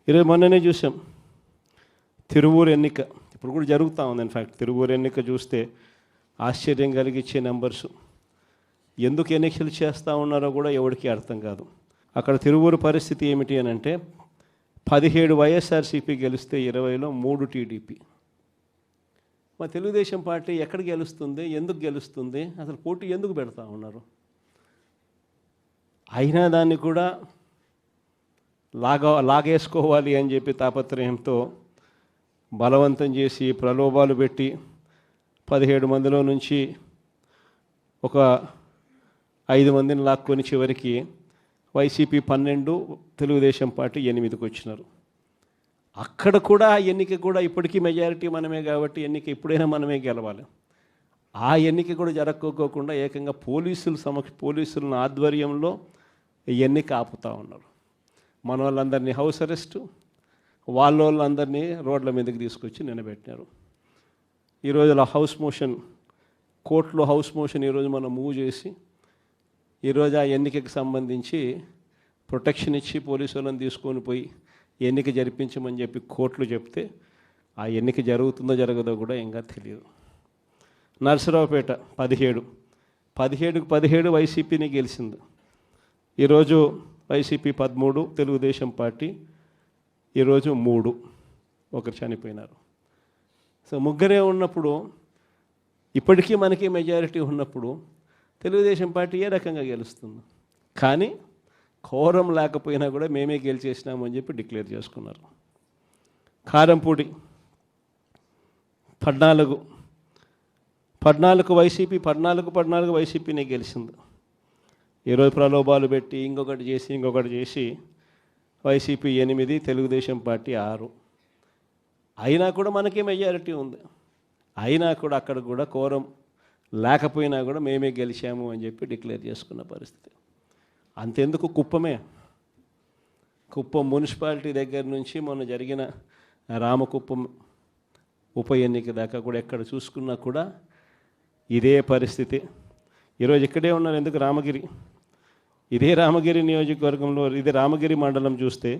ఈరోజు మొన్ననే చూసాం తిరువూరు ఎన్నిక. ఇప్పుడు కూడా జరుగుతూ ఉంది. ఇన్ఫ్యాక్ట్ తిరువూరు ఎన్నిక చూస్తే ఆశ్చర్యం కలిగించే నెంబర్సు. ఎందుకు ఎన్నికలు చేస్తూ ఉన్నారో కూడా ఎవరికి అర్థం కాదు. అక్కడ తిరువూరు పరిస్థితి ఏమిటి అని అంటే 17 వైఎస్ఆర్సీపీ గెలిస్తే 20లో 3 టీడీపీ. మా తెలుగుదేశం పార్టీ ఎక్కడ గెలుస్తుంది, ఎందుకు గెలుస్తుంది, అసలు పోటీ ఎందుకు పెడతా ఉన్నారు? అయినా దాన్ని కూడా లాగేసుకోవాలి అని చెప్పి తాపత్రయంతో బలవంతం చేసి ప్రలోభాలు పెట్టి 17 మందిలో నుంచి ఒక 5 మందిని లాక్కొని చివరికి వైసీపీ 12, తెలుగుదేశం పార్టీ 8కి వచ్చినారు. అక్కడ కూడా ఎన్నిక కూడా ఇప్పటికీ మెజారిటీ మనమే కాబట్టి ఎన్నిక ఎప్పుడైనా మనమే గెలవాలి. ఆ ఎన్నిక కూడా జరగకోకుండా ఏకంగా పోలీసుల ఆధ్వర్యంలో ఎన్నిక ఆపుతూ ఉన్నారు. మన వాళ్ళందరినీ హౌస్ అరెస్టు, వాళ్ళందరినీ రోడ్ల మీదకి తీసుకొచ్చి నిలబెట్టినారు. ఈరోజు హౌస్ మోషన్, కోర్టులో హౌస్ మోషన్ ఈరోజు మనం మూవ్ చేసి ఈరోజు ఆ ఎన్నికకి సంబంధించి ప్రొటెక్షన్ ఇచ్చి పోలీసు వాళ్ళని తీసుకొని పోయి ఎన్నిక జరిపించమని చెప్పి కోర్టులు చెప్తే ఆ ఎన్నిక జరుగుతుందో జరగదో కూడా ఇంకా తెలియదు. నరసరావుపేట 17 వైసీపీని గెలిచింది. ఈరోజు వైసీపీ 13, తెలుగుదేశం పార్టీ ఈరోజు 3, ఒకరు చనిపోయినారు. సో ముగ్గురే ఉన్నప్పుడు, ఇప్పటికీ మనకి మెజారిటీ ఉన్నప్పుడు తెలుగుదేశం పార్టీ ఏ రకంగా గెలుస్తుంది? కానీ కోరం లేకపోయినా కూడా మేమే గెలిచేసినామని చెప్పి డిక్లేర్ చేసుకున్నారు. కారంపూడి 14 వైసీపీ, 14 వైసీపీనే గెలిచింది. ఈరోజు ప్రలోభాలు పెట్టి ఇంకొకటి చేసి వైసీపీ 8, తెలుగుదేశం పార్టీ 6. అయినా కూడా మనకే మెజారిటీ ఉంది. అయినా కూడా అక్కడ కూడా కోరం లేకపోయినా కూడా మేమే గెలిచాము అని చెప్పి డిక్లేర్ చేసుకున్న పరిస్థితి. అంతెందుకు కుప్పం మున్సిపాలిటీ దగ్గర నుంచి మొన్న జరిగిన రామకుప్పం ఉప ఎన్నిక దాకా కూడా ఎక్కడ చూసుకున్నా కూడా ఇదే పరిస్థితి. ఈరోజు ఇక్కడే ఉన్నారు. ఎందుకు ఇదే రామగిరి నియోజకవర్గంలో, ఇదే రామగిరి మండలం చూస్తే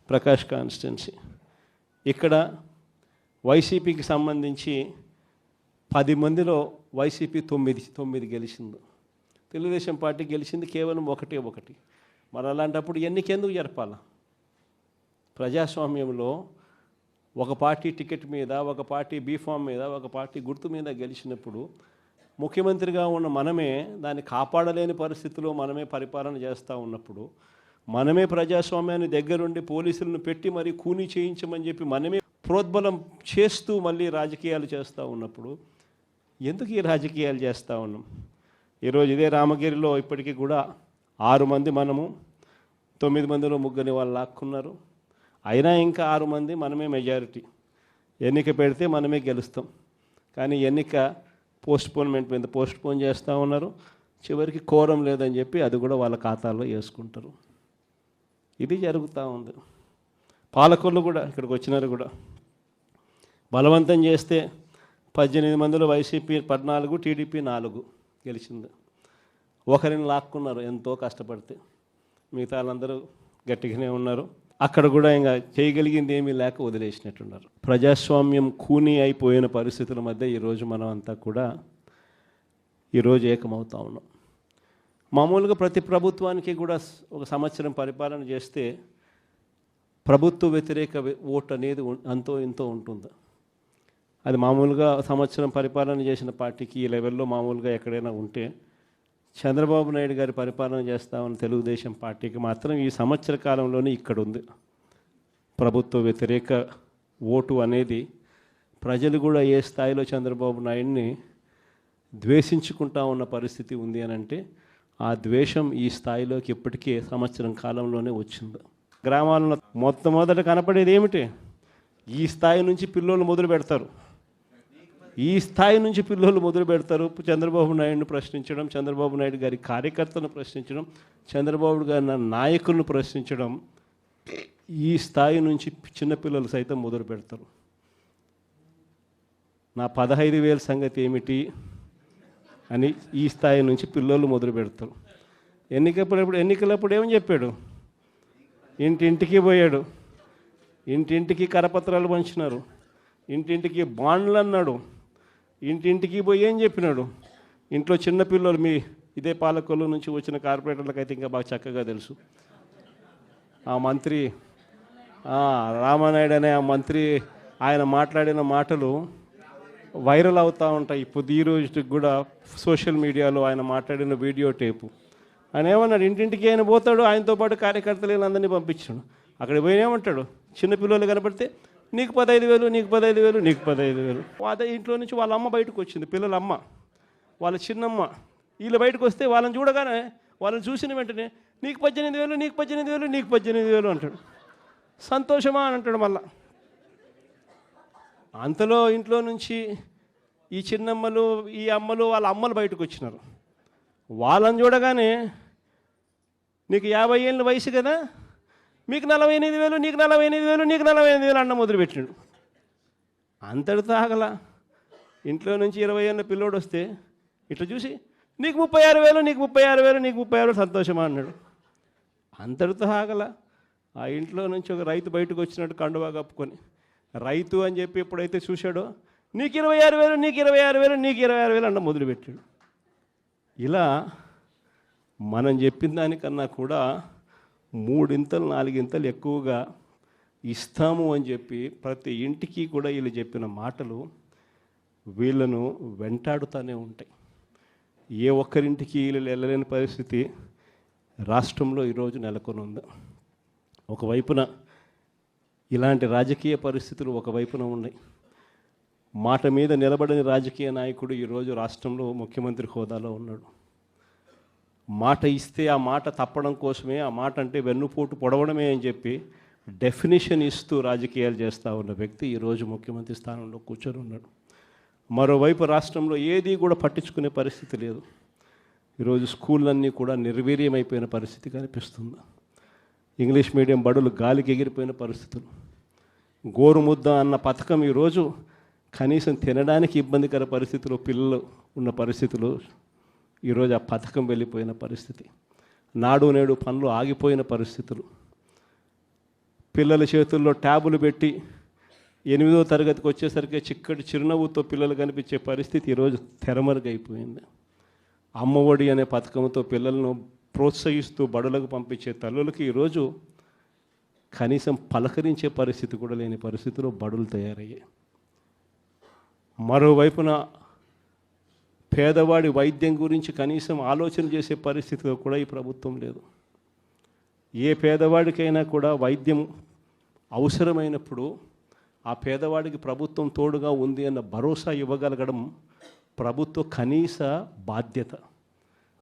ప్రకాష్ కాన్స్టిట్యున్సీ, ఇక్కడ వైసీపీకి సంబంధించి 10 మందిలో వైసీపీ 9 గెలిచింది. తెలుగుదేశం పార్టీ గెలిచింది కేవలం 1. మరి అలాంటప్పుడు ఎన్నికెందుకు జరపాల? ప్రజాస్వామ్యంలో ఒక పార్టీ టికెట్ మీద, ఒక పార్టీ బీఫామ్ మీద, ఒక పార్టీ గుర్తు మీద గెలిచినప్పుడు ముఖ్యమంత్రిగా ఉన్న మనమే దాన్ని కాపాడలేని పరిస్థితిలో మనమే పరిపాలన చేస్తూ ఉన్నప్పుడు, మనమే ప్రజాస్వామ్యాన్ని దగ్గరుండి పోలీసులను పెట్టి మరీ కూనీ చేయించమని చెప్పి మనమే ప్రోద్బలం చేస్తూ మళ్ళీ రాజకీయాలు చేస్తూ ఉన్నప్పుడు ఎందుకు ఈ రాజకీయాలు చేస్తూ ఉన్నాం? ఈరోజు ఇదే రామగిరిలో ఇప్పటికీ కూడా 6 మంది మనము, 9 మందిలో 3 వాళ్ళు లాక్కున్నారు. అయినా ఇంకా 6 మంది మనమే మెజారిటీ. ఎన్నిక పెడితే మనమే గెలుస్తాం. కానీ ఎన్నిక పోస్ట్పోన్ చేస్తూ ఉన్నారు. చివరికి కోరం లేదని చెప్పి అది కూడా వాళ్ళ ఖాతాలో వేసుకుంటారు. ఇది జరుగుతూ ఉంది. పాలకొల్లు కూడా ఇక్కడికి వచ్చినారు కూడా బలవంతం చేస్తే 18 మందిలో వైసీపీ 14, టీడీపీ 4 గెలిచింది. ఒకరిని లాక్కున్నారు ఎంతో కష్టపడితే. మిగతా వాళ్ళందరూ గట్టిగానే ఉన్నారు. అక్కడ కూడా ఇంకా చేయగలిగింది ఏమీ లేక వదిలేసినట్టున్నారు. ప్రజాస్వామ్యం కూనీ అయిపోయిన పరిస్థితుల మధ్య ఈరోజు మనం అంతా కూడా ఈరోజు ఏకమవుతా ఉన్నాం. మామూలుగా ప్రతి ప్రభుత్వానికి కూడా ఒక సంవత్సరం పరిపాలన చేస్తే ప్రభుత్వ వ్యతిరేక ఓటు అనేది అంతో ఇంతో ఉంటుంది. అది మామూలుగా సంవత్సరం పరిపాలన చేసిన పార్టీకి ఈ లెవెల్లో మామూలుగా ఎక్కడైనా ఉంటే, చంద్రబాబు నాయుడు గారి పరిపాలన చేస్తామని తెలుగుదేశం పార్టీకి మాత్రం ఈ సంవత్సర కాలంలోనే ఇక్కడ ఉంది. ప్రభుత్వ వ్యతిరేక ఓటు అనేది ప్రజలు కూడా ఏ స్థాయిలో చంద్రబాబు నాయుడిని ద్వేషించుకుంటా ఉన్న పరిస్థితి ఉంది అని అంటే, ఆ ద్వేషం ఈ స్థాయిలోకి ఇప్పటికే సంవత్సరం కాలంలోనే వచ్చింది. గ్రామాలలో మొట్టమొదట కనపడేది ఏమిటి? ఈ స్థాయి నుంచి పిల్లలు మొదలు పెడతారు. చంద్రబాబు నాయుడుని ప్రశ్నించడం, చంద్రబాబు నాయుడు గారి కార్యకర్తలను ప్రశ్నించడం, చంద్రబాబు గారి నాయకులను ప్రశ్నించడం, ఈ స్థాయి నుంచి చిన్నపిల్లలు సైతం మొదలు పెడతారు. నా 15,000 సంగతి ఏమిటి అని ఈ స్థాయి నుంచి పిల్లలు మొదలు పెడతారు. ఎన్నికలప్పుడు ఏమని చెప్పాడు? ఇంటింటికి పోయాడు. ఇంటింటికి కరపత్రాలు పంచినారు, ఇంటింటికి బాండ్లు అన్నాడు, ఇంటింటికి పోయి ఏం చెప్పినాడు. ఇంట్లో చిన్నపిల్లలు మీ ఇదే పాలకొల్లు నుంచి వచ్చిన కార్పొరేటర్లకు అయితే ఇంకా బాగా చక్కగా తెలుసు. ఆ మంత్రి రామానాయుడు అనే ఆ మంత్రి ఆయన మాట్లాడిన మాటలు వైరల్ అవుతూ ఉంటాయి. ఇప్పుడు ఈ రోజుకి కూడా సోషల్ మీడియాలో ఆయన మాట్లాడిన వీడియో టేపు. ఆయన ఏమన్నాడు, ఇంటింటికి ఆయన పోతాడు, ఆయనతో పాటు కార్యకర్తలు అందరినీ పంపించాడు. అక్కడ పోయినేమంటాడు, చిన్నపిల్లలు కనపడితే నీకు 15,000, నీకు 15,000, నీకు 15,000. అదే ఇంట్లో నుంచి వాళ్ళ అమ్మ బయటకు వచ్చింది, పిల్లల అమ్మ, వాళ్ళ చిన్నమ్మ. వీళ్ళు బయటకు వస్తే వాళ్ళని చూడగానే, వాళ్ళని చూసిన వెంటనే నీకు 18,000, నీకు 18,000, నీకు 18,000 అంటాడు. సంతోషమా అని అంటాడు. మళ్ళా అంతలో ఇంట్లో నుంచి ఈ చిన్నమ్మలు, ఈ అమ్మలు, వాళ్ళ అమ్మలు బయటకు వచ్చినారు. వాళ్ళని చూడగానే నీకు 50 ఏళ్ళ వయసు కదా, మీకు 48,000, నీకు 48,000, నీకు 48,000 అన్న మొదలుపెట్టినాడు. అంతటితో ఆగల. ఇంట్లో నుంచి 20 ఏళ్ళ పిల్లోడు వస్తే ఇట్లా చూసి నీకు 36,000, నీకు 36,000, నీకు 36,000 సంతోషమా అన్నాడు. అంతటితో ఆగల. ఆ ఇంట్లో నుంచి ఒక రైతు బయటకు వచ్చినట్టు కండువా కప్పుకొని, రైతు అని చెప్పి ఎప్పుడైతే చూశాడో నీకు 26,000, నీకు 26,000, నీకు 26,000 అన్న మొదలుపెట్టాడు. ఇలా మనం చెప్పిన దానికన్నా కూడా 3 ఇంతలు 4 ఇంతలు ఎక్కువగా ఇస్తాము అని చెప్పి ప్రతి ఇంటికి కూడా వీళ్ళు చెప్పిన మాటలు వీళ్ళను వెంటాడుతూనే ఉంటాయి. ఏ ఒక్కరింటికి వీళ్ళు వెళ్ళలేని పరిస్థితి రాష్ట్రంలో ఈరోజు నెలకొని ఉంది. ఒకవైపున ఇలాంటి రాజకీయ పరిస్థితులు ఒకవైపున ఉన్నాయి. మాట మీద నిలబడని రాజకీయ నాయకుడు ఈరోజు రాష్ట్రంలో ముఖ్యమంత్రి హోదాలో ఉన్నాడు. మాట ఇస్తే ఆ మాట తప్పడం కోసమే, ఆ మాట అంటే వెన్నుపోటు పొడవడమే అని చెప్పి డెఫినేషన్ ఇస్తూ రాజకీయాలు చేస్తూ ఉన్న వ్యక్తి ఈరోజు ముఖ్యమంత్రి స్థానంలో కూర్చొని ఉన్నాడు. మరోవైపు రాష్ట్రంలో ఏది కూడా పట్టించుకునే పరిస్థితి లేదు. ఈరోజు స్కూళ్ళన్నీ కూడా నిర్వీర్యమైపోయిన పరిస్థితి కనిపిస్తుంది. ఇంగ్లీష్ మీడియం బడులు గాలికి ఎగిరిపోయిన పరిస్థితులు. గోరుముద్ద అన్న పథకం ఈరోజు కనీసం తినడానికి ఇబ్బందికర పరిస్థితులు పిల్లలు ఉన్న పరిస్థితులు. ఈరోజు ఆ పథకం వెళ్ళిపోయిన పరిస్థితి. నాడు నేడు పనులు ఆగిపోయిన పరిస్థితులు. పిల్లల చేతుల్లో ట్యాబులు పెట్టి 8వ తరగతికి వచ్చేసరికి చిక్కటి చిరునవ్వుతో పిల్లలు కనిపించే పరిస్థితి ఈరోజు తెరమరుగైపోయింది. అమ్మఒడి అనే పథకంతో పిల్లలను ప్రోత్సహిస్తూ బడులకు పంపించే తల్లులకి ఈరోజు కనీసం పలకరించే పరిస్థితి కూడా లేని పరిస్థితిలో బడులు తయారయ్యాయి. మరోవైపున పేదవాడి వైద్యం గురించి కనీసం ఆలోచన చేసే పరిస్థితిలో కూడా ఈ ప్రభుత్వం లేదు. ఏ పేదవాడికైనా కూడా వైద్యం అవసరమైనప్పుడు ఆ పేదవాడికి ప్రభుత్వం తోడుగా ఉంది అన్న భరోసా ఇవ్వగలగడం ప్రభుత్వ కనీస బాధ్యత.